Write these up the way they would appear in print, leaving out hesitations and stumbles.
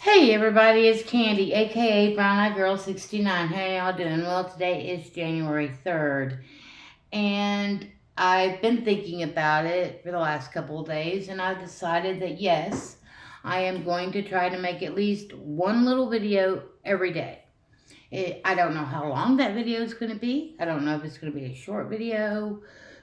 Hey everybody, it's Candy, aka Brown Eye Girl 69. How y'all doing? Well, today is January 3rd, and I've been thinking about it for the last couple of days, and I've decided that yes, I am going to try to make at least one little video every day. I don't know how long that video is going to be. I don't know if it's going to be a short video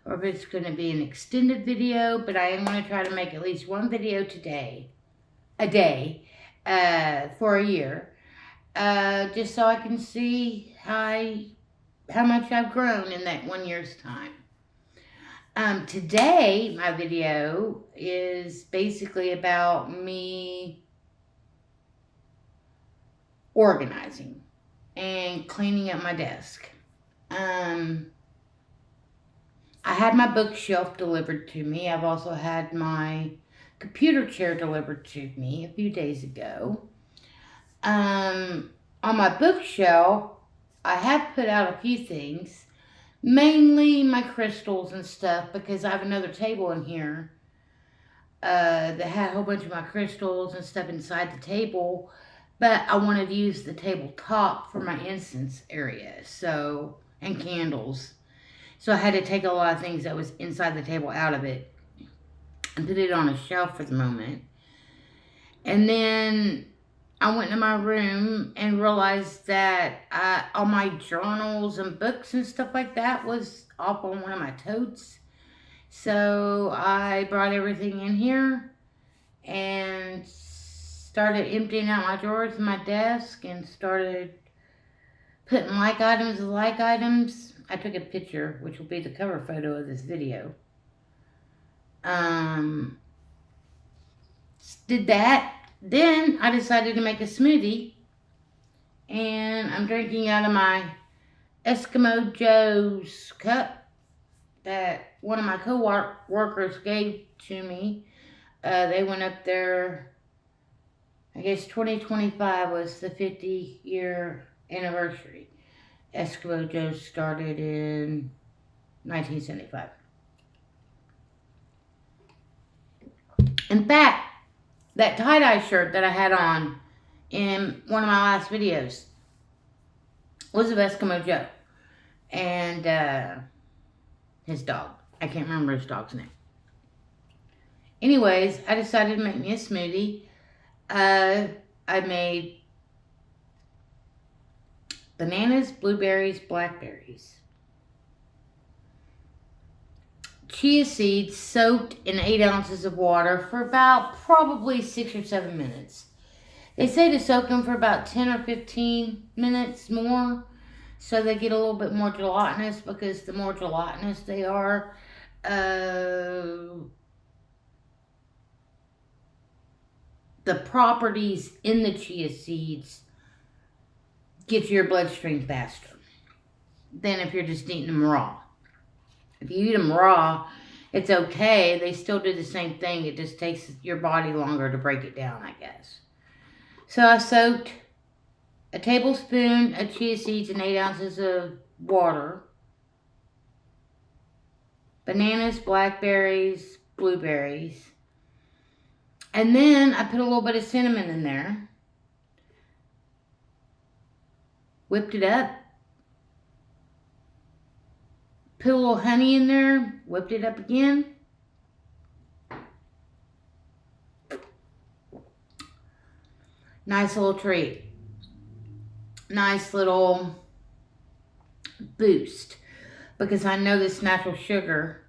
or if it's going to be an extended video, but I am going to try to make at least one video a day, for a year, just so I can see how much I've grown in that 1 year's time. Today, my video is basically about me organizing and cleaning up my desk. I had my bookshelf delivered to me. I've also had my computer chair delivered to me a few days ago. On my bookshelf, I have put out a few things, mainly my crystals and stuff, because I have another table in here that had a whole bunch of my crystals and stuff inside the table, but I wanted to use the tabletop for my incense area, and candles. So I had to take a lot of things that was inside the table out of it and put it on a shelf for the moment. And then I went to my room and realized that all my journals and books and stuff like that was off on one of my totes. So I brought everything in here and started emptying out my drawers and my desk and started putting like items as like items. I took a picture, which will be the cover photo of this video. Did that. Then I decided to make a smoothie, and I'm drinking out of my Eskimo Joe's cup that one of my co-workers gave to me. They went up there, I guess 2025 was the 50-year anniversary. Eskimo Joe's started in 1975. In fact, that tie-dye shirt that I had on in one of my last videos was of Eskimo Joe and his dog. I can't remember his dog's name. Anyways, I decided to make me a smoothie. I made bananas, blueberries, blackberries, chia seeds soaked in 8 ounces of water for about probably 6 or 7 minutes. They say to soak them for about 10 or 15 minutes more so they get a little bit more gelatinous, because the more gelatinous they are, the properties in the chia seeds get to your bloodstream faster than if you're just eating them raw. If you eat them raw, it's okay. They still do the same thing. It just takes your body longer to break it down, I guess. So I soaked a tablespoon of chia seeds in 8 ounces of water, bananas, blackberries, blueberries, and then I put a little bit of cinnamon in there, whipped it up, put a little honey in there, whipped it up again. Nice little treat. Nice little boost, because I know this natural sugar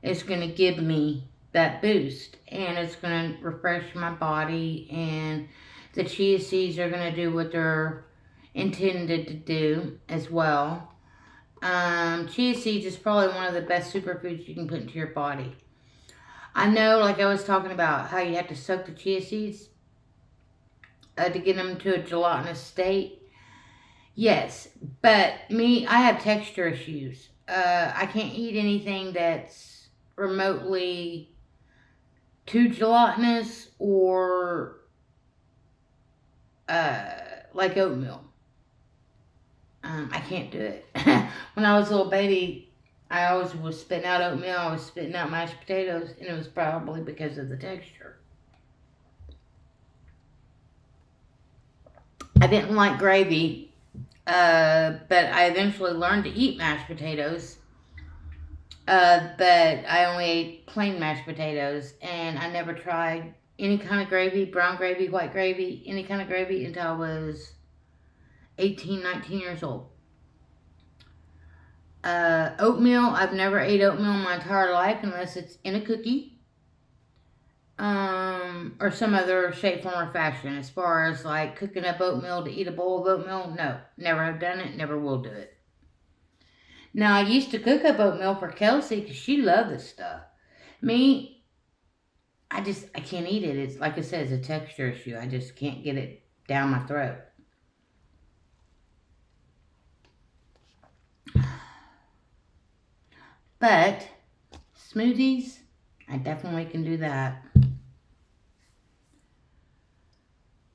is going to give me that boost, and it's going to refresh my body, and the chia seeds are going to do what they're intended to do as well. Chia seeds is probably one of the best superfoods you can put into your body. I know, like I was talking about, how you have to soak the chia seeds to get them to a gelatinous state. Yes, but I have texture issues. I can't eat anything that's remotely too gelatinous or like oatmeal. I can't do it. When I was a little baby, I always was spitting out oatmeal. I was spitting out mashed potatoes, and it was probably because of the texture. I didn't like gravy, but I eventually learned to eat mashed potatoes. But I only ate plain mashed potatoes, and I never tried any kind of gravy, brown gravy, white gravy, any kind of gravy until I was 18, 19 years old. Oatmeal, I've never ate oatmeal in my entire life unless it's in a cookie. Or some other shape, form, or fashion. As far as like cooking up oatmeal to eat a bowl of oatmeal, no, never have done it, never will do it. Now, I used to cook up oatmeal for Kelsey because she loved this stuff. Me, I can't eat it. It's like I said, it's a texture issue. I just can't get it down my throat. But smoothies, I definitely can do that.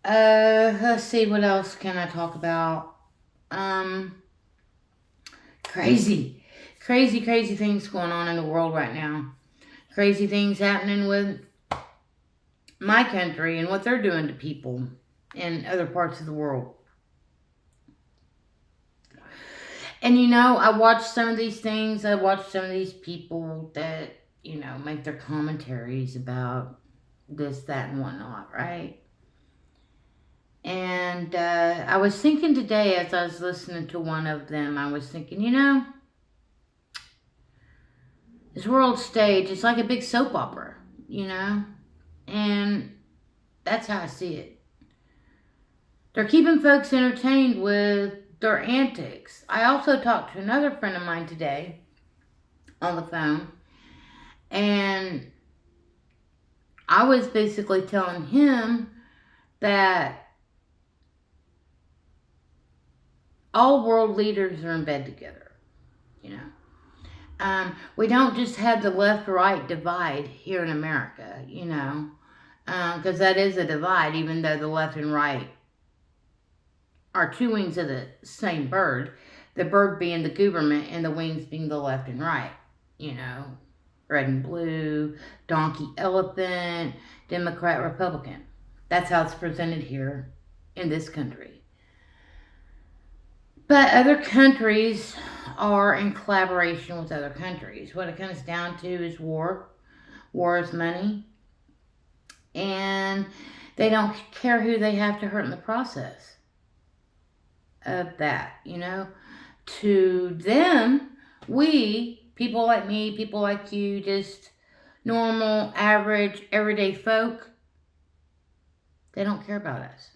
Let's see, what else can I talk about? Crazy things going on in the world right now. Crazy things happening with my country and what they're doing to people in other parts of the world. And I watch some of these things. I watch some of these people that, make their commentaries about this, that, and whatnot, right? And I was thinking today as I was listening to one of them, I was thinking, this world stage is like a big soap opera, and that's how I see it. They're keeping folks entertained with their antics. I also talked to another friend of mine today on the phone, and I was basically telling him that all world leaders are in bed together, we don't just have the left-right divide here in America, because that is a divide, even though the left and right are two wings of the same bird, the bird being the government and the wings being the left and right, red and blue, donkey, elephant, Democrat, Republican. That's how it's presented here in this country. But other countries are in collaboration with other countries. What it comes down to is war. War is money. And they don't care who they have to hurt in the process of that, To them, people like me, people like you, just normal, average, everyday folk, they don't care about us.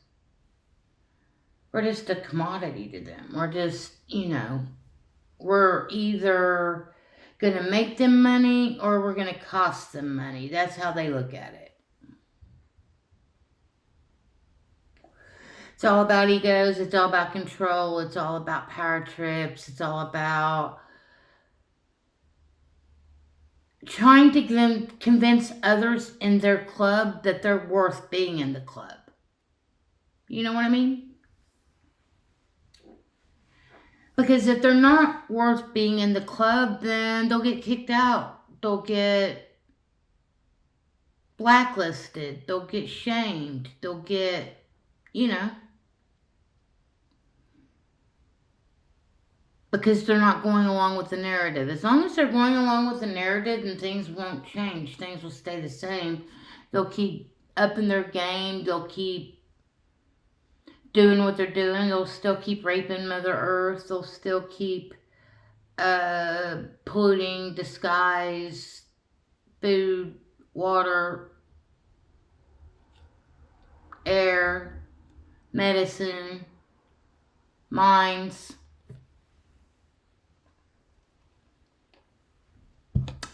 We're just a commodity to them. We're just, we're either going to make them money or we're going to cost them money. That's how they look at it. It's all about egos. It's all about control. It's all about power trips. It's all about trying to convince others in their club that they're worth being in the club. You know what I mean? Because if they're not worth being in the club, then they'll get kicked out. They'll get blacklisted. They'll get shamed. They'll get, because they're not going along with the narrative. As long as they're going along with the narrative, then things won't change. Things will stay the same. They'll keep upping their game. They'll keep doing what they're doing. They'll still keep raping Mother Earth. They'll still keep polluting the skies, food, water, air, medicine, mines.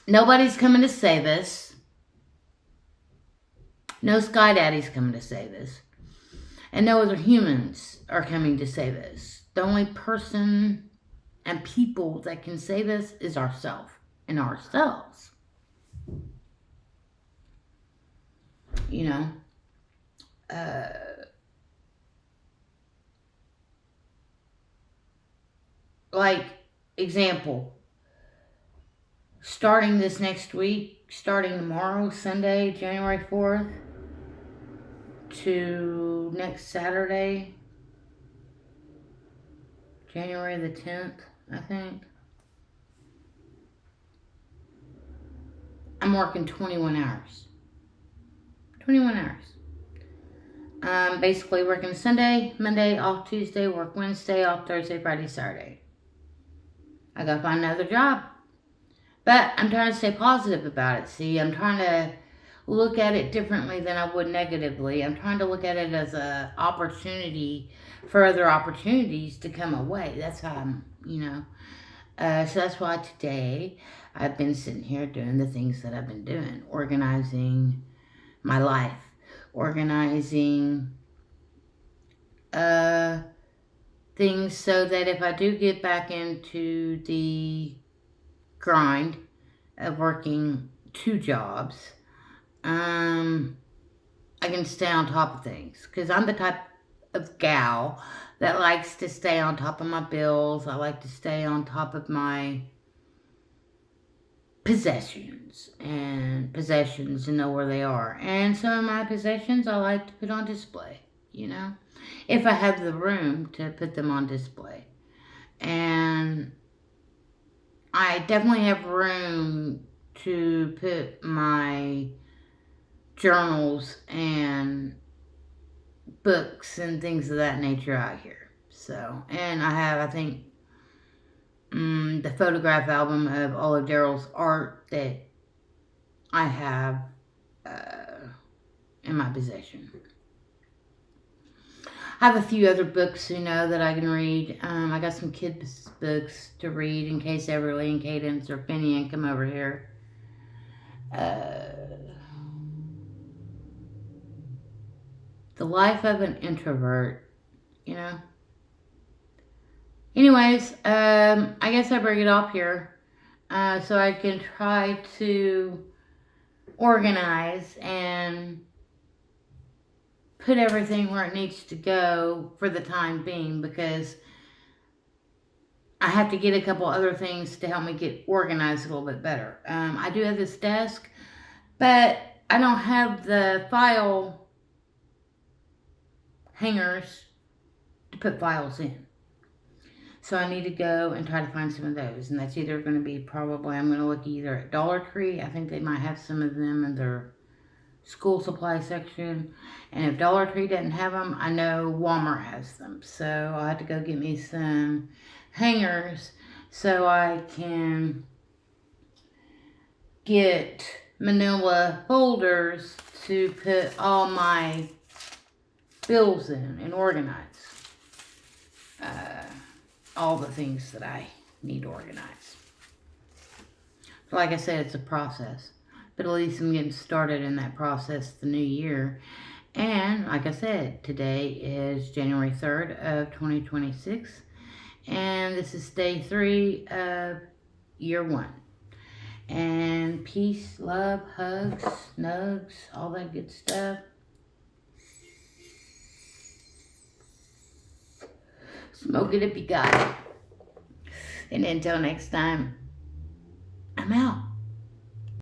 Nobody's coming to save us. No Sky Daddy's coming to save us. And no other humans are coming to save us. The only person and people that can save us is ourselves and ourselves. Like, example, starting this next week, starting tomorrow, Sunday, January 4th, to next Saturday, January the 10th, I think. I'm working 21 hours. 21 hours. Basically working Sunday, Monday, off Tuesday, work Wednesday, off Thursday, Friday, Saturday. I gotta find another job. But I'm trying to stay positive about it. See, I'm trying to look at it differently than I would negatively. I'm trying to look at it as an opportunity for other opportunities to come away. That's how I'm, so that's why today I've been sitting here doing the things that I've been doing. Organizing my life. Organizing things so that if I do get back into the grind of working 2 jobs, I can stay on top of things. Because I'm the type of gal that likes to stay on top of my bills. I like to stay on top of my possessions and know where they are. And some of my possessions I like to put on display, if I have the room to put them on display. And I definitely have room to put my journals and books and things of that nature out here. So, and I have, I think, the photograph album of all of Daryl's art that I have in my possession. I have a few other books, that I can read. I got some kids' books to read in case Everly and Cadence or Finian come over here. The Life of an Introvert, Anyways, I guess I bring it up here so I can try to organize and put everything where it needs to go for the time being, because I have to get a couple other things to help me get organized a little bit better. I do have this desk, but I don't have the file hangers to put files in. So I need to go and try to find some of those. And that's either going to be probably, I'm going to look either at Dollar Tree. I think they might have some of them in their school supply section. And if Dollar Tree doesn't have them, I know Walmart has them. So I'll have to go get me some hangers so I can get manila folders to put all my bills in and organize. All the things that I need organized. So like I said, it's a process. But at least I'm getting started in that process the new year. And like I said, today is January 3rd of 2026. And this is day 3 of year 1. And peace, love, hugs, nugs, all that good stuff. Smoke it if you got it. And until next time, I'm out.